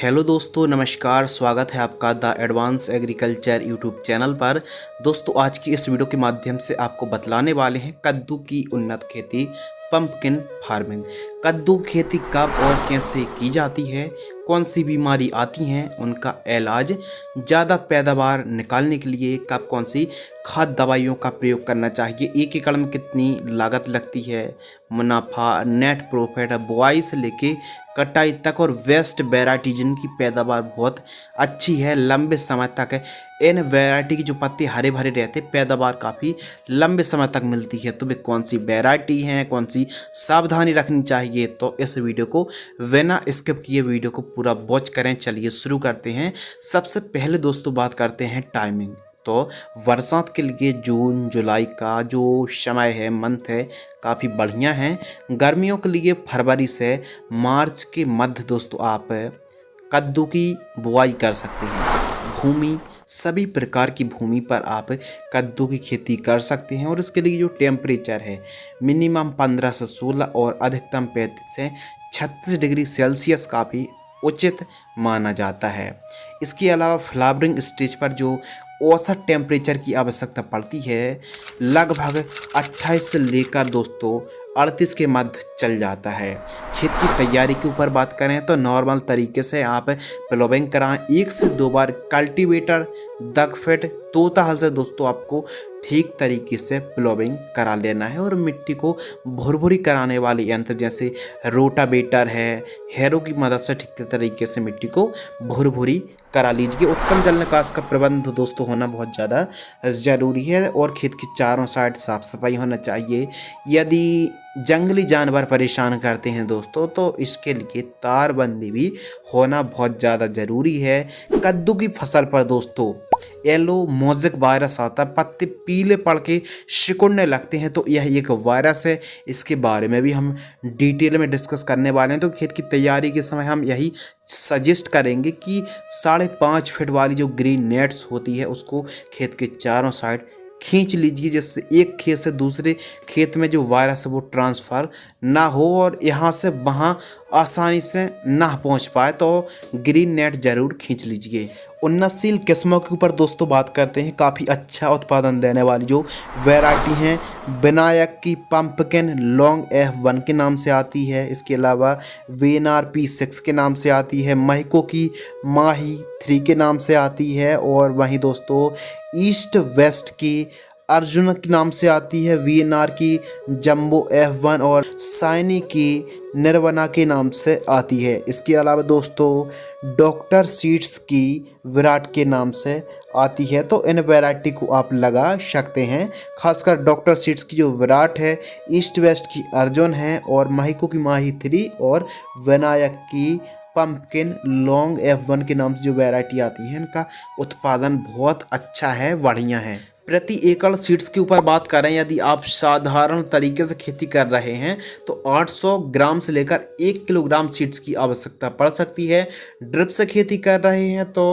Hello दोस्तों, नमस्कार। स्वागत है आपका the advance agriculture YouTube channel पर। दोस्तों, आज की इस वीडियो के माध्यम से आपको बतलाने वाले हैं कद्दू की उन्नत खेती, पंपकिन फार्मिंग। कद्दू खेती कब और कैसे की जाती है, कौन सी बीमारी आती हैं, उनका इलाज, ज़्यादा पैदावार निकालने के लिए कब कौन सी खाद दवाइयों का प्रयोग करना चाहिए, एक एकड़ में कितनी लागत लगती है, मुनाफा, नेट प्रॉफिट, बुआई से लेके कटाई तक और वेस्ट वैरायटी जिनकी पैदावार बहुत अच्छी है, लंबे समय तक है। इन वैरायटी की जो पत्ते हरे भरे रहते, पैदावार काफ़ी लंबे समय तक मिलती है। तो वे कौन सी वैरायटी हैं, कौन सी सावधानी रखनी चाहिए, तो इस वीडियो को बिना स्किप किए वीडियो को पूरा वॉच करें। चलिए शुरू करते हैं। सबसे पहले दोस्तों बात करते हैं टाइमिंग। तो बरसात के लिए जून जुलाई का जो समय है, मंथ है, काफ़ी बढ़िया है। गर्मियों के लिए फरवरी से मार्च के मध्य दोस्तों आप कद्दू की बुआई कर सकते हैं। भूमि, सभी प्रकार की भूमि पर आप कद्दू की खेती कर सकते हैं और इसके लिए जो टेम्परेचर है मिनिमम 15 से 16 और अधिकतम 35 से 36 डिग्री सेल्सियस काफ़ी उचित माना जाता है। इसके अलावा फ्लावरिंग स्टेज पर जो औसत टेम्परेचर की आवश्यकता पड़ती है लगभग 28 से लेकर दोस्तों 38 के मध्य चल जाता है। खेत की तैयारी के ऊपर बात करें तो नॉर्मल तरीके से आप प्लोविंग कराएं, 1 से 2 बार कल्टीवेटर, दगफेट, तोता हल से दोस्तों आपको ठीक तरीके से प्लोविंग करा लेना है। और मिट्टी को भुरभुरी कराने वाले यंत्र जैसे रोटावेटर है, हैरो की मदद से ठीक तरीके से मिट्टी को भुरभुरी करा लीजिए। उत्तम जल निकास का प्रबंध दोस्तों होना बहुत ज़्यादा ज़रूरी है और खेत की चारों साइड साफ सफाई होना चाहिए। यदि जंगली जानवर परेशान करते हैं दोस्तों तो इसके लिए तारबंदी भी होना बहुत ज़्यादा ज़रूरी है। कद्दू की फसल पर दोस्तों येलो मोज़ेक वायरस आता है, पत्ते पीले पड़ के सिकुड़ने लगते हैं, तो यह एक वायरस है। इसके बारे में भी हम डिटेल में डिस्कस करने वाले हैं। तो खेत की तैयारी के समय हम यही सजेस्ट करेंगे कि 5.5 फीट वाली जो ग्रीन नेट्स होती है उसको खेत के चारों साइड खींच लीजिए, जिससे एक खेत से दूसरे खेत में जो वायरस है वो ट्रांसफ़र ना हो और यहाँ से वहाँ आसानी से ना पहुँच पाए। तो ग्रीन नेट ज़रूर खींच लीजिए। उन्नतशील किस्मों के ऊपर दोस्तों बात करते हैं। काफ़ी अच्छा उत्पादन देने वाली जो वैरायटी हैं, विनायक की पंपकिन लॉन्ग F1 के नाम से आती है। इसके अलावा VNR P6 के नाम से आती है, महिको की माही 3 के नाम से आती है और वहीं दोस्तों ईस्ट वेस्ट की अर्जुन के नाम से आती है, VNR की जंबो F1 और साइनी की निर्वना के नाम से आती है। इसके अलावा दोस्तों डॉक्टर सीड्स की विराट के नाम से आती है। तो इन वैरायटी को आप लगा सकते हैं। खासकर डॉक्टर सीड्स की जो विराट है, ईस्ट वेस्ट की अर्जुन है और महिको की माही 3 और विनायक की पंपकिन लॉन्ग F1 के नाम से जो वैरायटी आती है, इनका उत्पादन बहुत अच्छा है, बढ़िया है। प्रति एकड़ सीड्स के ऊपर बात करें, यदि आप साधारण तरीके से खेती कर रहे हैं तो 800 ग्राम से लेकर 1 किलोग्राम सीड्स की आवश्यकता पड़ सकती है। ड्रिप से खेती कर रहे हैं तो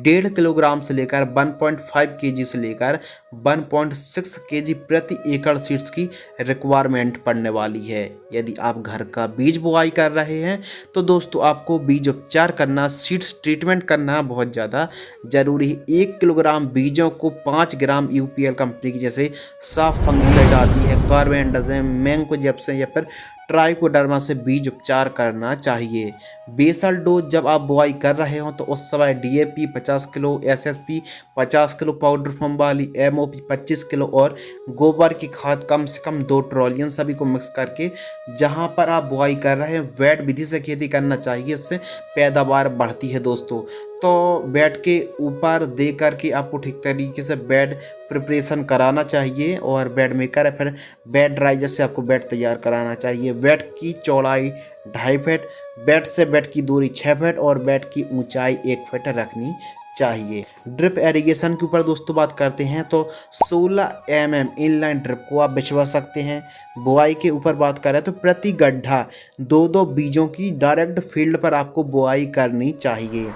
1.5 किलोग्राम से लेकर 1.5 केजी से लेकर 1.6 केजी प्रति एकड़ सीड्स की रिक्वायरमेंट पड़ने वाली है। यदि आप घर का बीज बुआई कर रहे हैं तो दोस्तों आपको बीज उपचार करना, सीड्स ट्रीटमेंट करना बहुत ज़्यादा ज़रूरी है। 1 किलोग्राम बीजों को 5 ग्राम UPL कंपनी की जैसे साफ फंगिसाइड आती है, कार्बेंडाजिम, मैंकोजेब या फिर ट्राइकोडर्मा से बीज उपचार करना चाहिए। बेसल डोज जब आप बुआई कर रहे हो तो उस समय DAP 50 kilo, SSP 50 kilo, powder form वाली MOP 25 किलो और गोबर की खाद कम से कम 2 ट्रॉलियन सभी को मिक्स करके जहां पर आप बुआई कर रहे हैं वेट विधि से खेती करना चाहिए। इससे पैदावार बढ़ती है दोस्तों। तो बेड के ऊपर दे करके आपको ठीक तरीके से बेड प्रिपरेशन कराना चाहिए और बेड मेकर है फिर बेड ड्राइजर से आपको बेड तैयार कराना चाहिए। बेड की चौड़ाई 2.5 फीट, बेड से बेड की दूरी 6 फीट और बेड की ऊंचाई 1 फीट रखनी चाहिए। ड्रिप एरीगेशन के ऊपर दोस्तों बात करते हैं तो 16 mm इनलाइन ड्रिप को आप बिछवा सकते हैं। बुआई के ऊपर बात करें तो प्रति गड्ढा 2-2 बीजों की डायरेक्ट फील्ड पर आपको बुआई करनी चाहिए।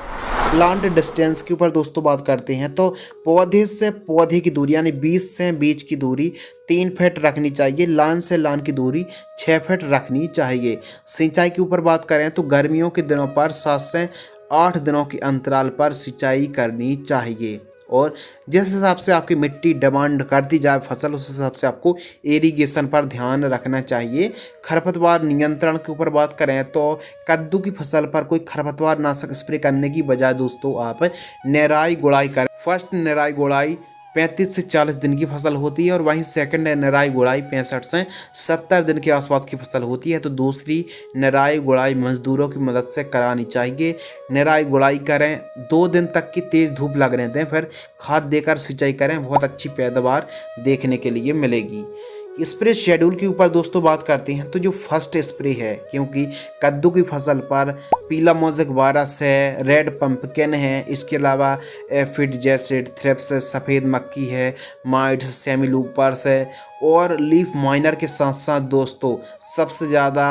प्लांट डिस्टेंस के ऊपर दोस्तों बात करते हैं तो पौधे से पौधे की दूरी यानी बीज से बीज की दूरी 3 फीट रखनी चाहिए। लान से लान की दूरी 6 फीट रखनी चाहिए। सिंचाई के ऊपर बात करें तो गर्मियों के दिनों पर 7 से 8 दिनों के अंतराल पर सिंचाई करनी चाहिए। और जिस हिसाब से आपकी मिट्टी डिमांड करती जाए फसल, उस हिसाब से आपको इरिगेशन पर ध्यान रखना चाहिए। खरपतवार नियंत्रण के ऊपर बात करें तो कद्दू की फसल पर कोई खरपतवार नाशक स्प्रे करने की बजाय दोस्तों आप निराई गुड़ाई करें। फर्स्ट निराई गुड़ाई 35 से 40 दिन की फसल होती है और वहीं सेकंड निराई गुड़ाई 65 से 70 दिन के आसपास की फसल होती है। तो दूसरी निराई गुड़ाई मजदूरों की मदद से करानी चाहिए। निराई गुड़ाई करें, 2 दिन तक की तेज़ धूप लगने दें, फिर खाद देकर सिंचाई करें, बहुत अच्छी पैदावार देखने के लिए मिलेगी। स्प्रे शेड्यूल के ऊपर दोस्तों बात करते हैं तो जो फर्स्ट स्प्रे है, क्योंकि कद्दू की फसल पर पीला मोज़ेक वायरस है, रेड पंपकिन है, इसके अलावा एफिड जैसिड, थ्रिप्स, सफ़ेद मक्खी है, माइट्स, सेमिलूपर्स है और लीफ माइनर के साथ साथ दोस्तों सबसे ज़्यादा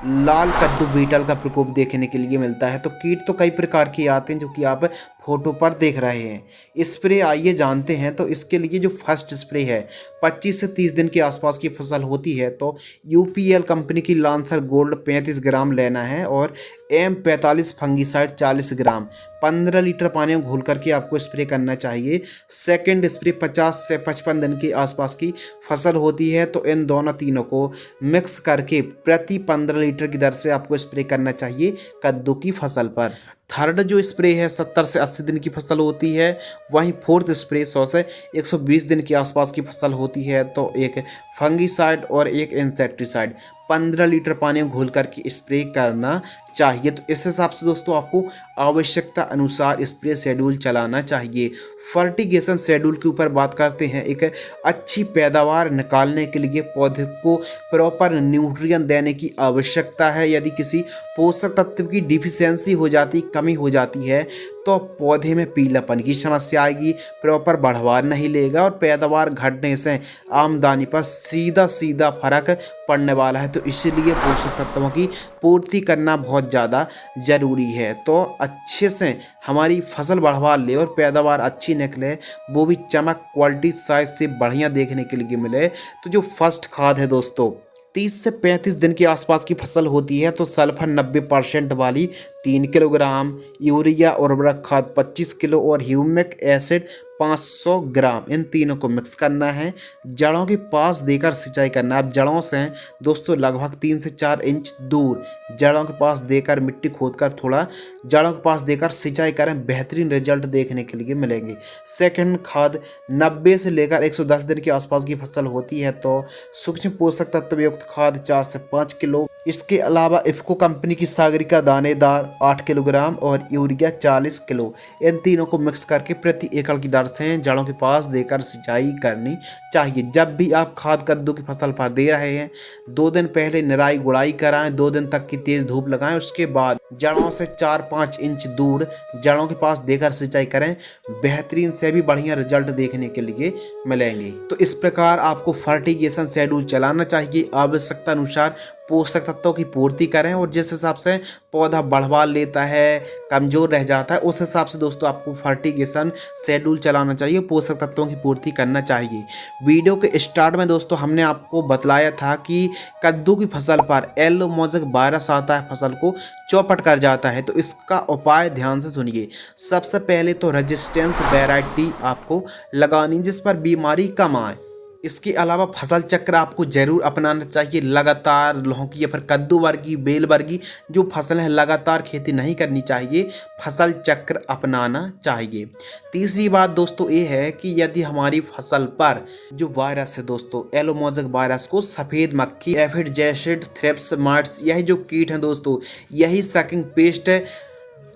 लाल कद्दू बीटल का प्रकोप देखने के लिए मिलता है। तो कीट तो कई प्रकार के आते हैं जो कि आप फोटो पर देख रहे हैं। स्प्रे आइए जानते हैं। तो इसके लिए जो फर्स्ट स्प्रे है 25 से 30 दिन के आसपास की फसल होती है तो यूपीएल कंपनी की लांसर गोल्ड 35 ग्राम लेना है और M45 फंगीसाइड 40 ग्राम 15 लीटर पानी में घोल करके आपको स्प्रे करना चाहिए। सेकंड स्प्रे 50 से 55 दिन के आसपास की फसल होती है तो इन दोनों तीनों को मिक्स करके प्रति 15 लीटर की दर से आपको स्प्रे करना चाहिए कद्दू की फसल पर। थर्ड जो स्प्रे है 70 से 80 दिन की फसल होती है। वहीं फोर्थ स्प्रे 100 से 120 दिन के आसपास की फसल होती है तो एक फंगीसाइड और एक इंसेक्टिसाइड 15 लीटर पानी में घोल करके स्प्रे करना चाहिए। तो इस हिसाब से दोस्तों आपको आवश्यकता अनुसार स्प्रे शेड्यूल चलाना चाहिए। फर्टिगेशन शेड्यूल के ऊपर बात करते हैं। एक अच्छी पैदावार निकालने के लिए पौधे को प्रॉपर न्यूट्रिएंट देने की आवश्यकता है। यदि किसी पोषक तत्व की डिफिशियंसी हो जाती, कमी हो जाती है तो पौधे में पीलापन की समस्या आएगी, प्रॉपर बढ़ावा नहीं लेगा और पैदावार घटने से आमदनी पर सीधा फर्क पड़ने वाला है। तो इसीलिए पोषक तत्वों की पूर्ति करना बहुत ज़्यादा ज़रूरी है। तो अच्छे से हमारी फसल बढ़वा ले और पैदावार अच्छी निकले, वो भी चमक, क्वालिटी, साइज से बढ़िया देखने के लिए मिले। तो जो फर्स्ट खाद है दोस्तों 30 से 35 दिन के आसपास की फसल होती है तो सल्फर 90% वाली 3 किलोग्राम, यूरिया उर्वरक खाद 25 किलो और ह्यूमिक एसिड 500 ग्राम, इन तीनों को मिक्स करना है। जड़ों के पास देकर सिंचाई करना है। अब जड़ों से दोस्तों लगभग 3 से 4 इंच दूर जड़ों के पास देकर मिट्टी खोदकर थोड़ा जड़ों के पास देकर सिंचाई करें, बेहतरीन रिजल्ट देखने के लिए मिलेंगे। सेकंड खाद 90 से लेकर 110 दिन के आसपास की फसल होती है तो सूक्ष्म पोषक तत्व युक्त खाद 4 से 5 किलो। इसके अलावा इफ्को कंपनी की सागरिका दानेदार 8 किलोग्राम और यूरिया 40 किलो, इन तीनों को मिक्स करके प्रति एकड़ की दर से जड़ों के पास देकर सिंचाई करनी चाहिए। जब भी आप खाद कद्दू की फसल पर दे रहे हैं 2 दिन पहले निराई गुड़ाई कराएं, 2 दिन तक की तेज धूप लगाएं, उसके बाद जड़ों से 4-5 इंच दूर जड़ों के पास देकर सिंचाई करें, बेहतरीन से भी बढ़िया रिजल्ट देखने के लिए मिलेंगे। तो इस प्रकार आपको फर्टिगेशन शेड्यूल चलाना चाहिए। आवश्यकता अनुसार पोषक तत्वों की पूर्ति करें और जिस हिसाब से पौधा बढ़वा लेता है, कमज़ोर रह जाता है, उस हिसाब से दोस्तों आपको फर्टिगेशन शेड्यूल चलाना चाहिए, पोषक तत्वों की पूर्ति करना चाहिए। वीडियो के स्टार्ट में दोस्तों हमने आपको बतलाया था कि कद्दू की फसल पर येलो मोज़ेक वायरस आता है, फसल को चौपट कर जाता है। तो इसका उपाय ध्यान से सुनिए। सबसे पहले तो रेजिस्टेंस वैरायटी आपको लगानी जिस पर बीमारी कम आए। इसके अलावा फसल चक्र आपको जरूर अपनाना चाहिए। लगातार लौकी या फिर कद्दू वर्गी, बेल वर्गी जो फसल है लगातार खेती नहीं करनी चाहिए, फसल चक्र अपनाना चाहिए। तीसरी बात दोस्तों ये है कि यदि हमारी फसल पर जो वायरस है दोस्तों येलो मोज़ेक वायरस को सफ़ेद मक्खी, एफिड जैसिड, थ्रिप्स, माइट्स, यही जो कीट हैं दोस्तों, यही सकिंग पेस्ट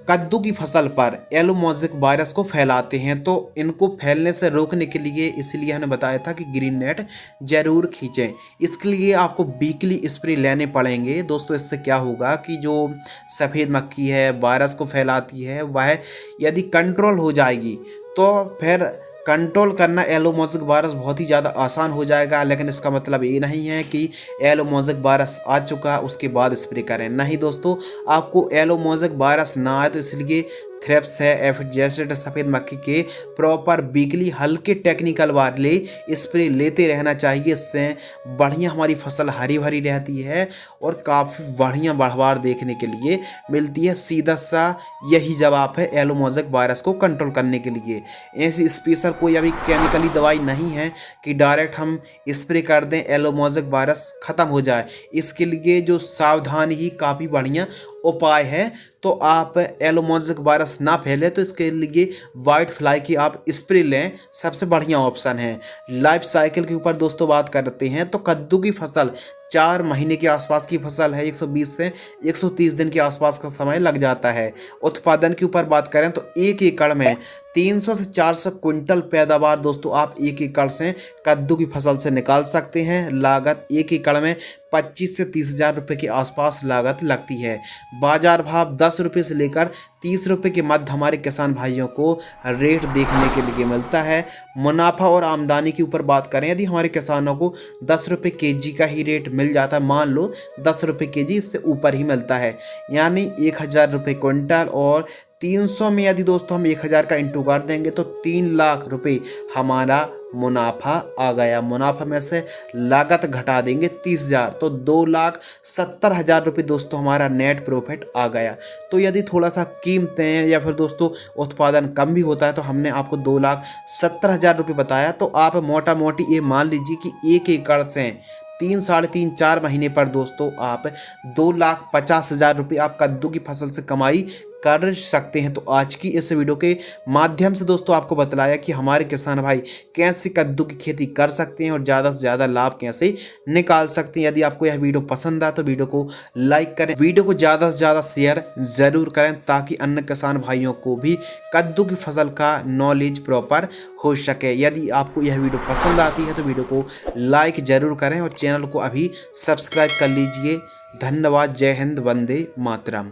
कद्दू की फसल पर येलो मोज़ेक वायरस को फैलाते हैं। तो इनको फैलने से रोकने के लिए इसलिए हमने बताया था कि ग्रीन नेट जरूर खींचें। इसके लिए आपको वीकली स्प्रे लेने पड़ेंगे दोस्तों। इससे क्या होगा कि जो सफ़ेद मक्खी है वायरस को फैलाती है वह यदि कंट्रोल हो जाएगी तो फिर कंट्रोल करना येलो मोज़ेक वायरस बहुत ही ज़्यादा आसान हो जाएगा। लेकिन इसका मतलब ये नहीं है कि येलो मोज़ेक वायरस आ चुका उसके बाद स्प्रे करें, नहीं दोस्तों। आपको येलो मोज़ेक वायरस ना आए तो इसलिए थ्रिप्स है, एफिड जैसे सफ़ेद मक्खी के प्रॉपर वीकली हल्के टेक्निकल वाले स्प्रे लेते रहना चाहिए। इससे बढ़िया हमारी फसल हरी भरी रहती है और काफ़ी बढ़िया बढ़वार देखने के लिए मिलती है। सीधा सा यही जवाब है येलो मोज़ेक वायरस को कंट्रोल करने के लिए। ऐसी स्पेशल कोई अभी केमिकली दवाई नहीं है कि डायरेक्ट हम स्प्रे कर दें येलो मोज़ेक वायरस ख़त्म हो जाए। इसके लिए जो सावधानी ही काफ़ी बढ़िया उपाय है। तो आप येलो मोज़ेक वायरस ना फैले तो इसके लिए वाइट फ्लाई की आप स्प्रे लें, सबसे बढ़िया ऑप्शन है। लाइफ साइकिल के ऊपर दोस्तों बात करते हैं तो कद्दू की फसल 4 महीने के आसपास की फसल है। 120 से 130 दिन के आसपास का समय लग जाता है। उत्पादन के ऊपर बात करें तो 1 एकड़ में 300 से 400 क्विंटल पैदावार दोस्तों आप 1 एकड़ से कद्दू की फसल से निकाल सकते हैं। लागत 1 एकड़ में 25 से 30 हज़ार रुपये के आसपास लागत लगती है। बाजार भाव 10 रुपये से लेकर 30 रुपये के मध्य हमारे किसान भाइयों को रेट देखने के लिए मिलता है। मुनाफा और आमदनी के ऊपर बात करें, यदि हमारे किसानों को 10 रुपये केजी का ही रेट मिल जाता है, मान लो 10 रुपये केजी, इससे ऊपर ही मिलता है, यानी 1000 रुपये क्विंटल, और 300 में यदि दोस्तों हम 1000 का इंटू कर देंगे तो 3 लाख रुपए हमारा मुनाफा आ गया। मुनाफा में से लागत घटा देंगे 30,000 तो 2,70,000 रुपये दोस्तों हमारा नेट प्रॉफिट आ गया। तो यदि थोड़ा सा कीमतें या फिर दोस्तों उत्पादन कम भी होता है तो हमने आपको 2,70,000 रुपये बताया। तो आप मोटा मोटी ये मान लीजिए कि 1 एकड़ से 3, साढ़े 3, 4 महीने पर दोस्तों आप 2,50,000 रुपये आप कद्दू की फसल से कमाई कर सकते हैं। तो आज की इस वीडियो के माध्यम से दोस्तों आपको बतलाया कि हमारे किसान भाई कैसे कद्दू की खेती कर सकते हैं और ज़्यादा से ज़्यादा लाभ कैसे निकाल सकते हैं। यदि आपको यह वीडियो पसंद आए तो वीडियो को लाइक करें, वीडियो को ज़्यादा से ज़्यादा शेयर ज़रूर करें ताकि अन्य किसान भाइयों को भी कद्दू की फसल का नॉलेज प्रॉपर हो सके। यदि आपको यह वीडियो पसंद आती है तो वीडियो को लाइक ज़रूर करें और चैनल को अभी सब्सक्राइब कर लीजिए। धन्यवाद। जय हिंद, वंदे मातरम।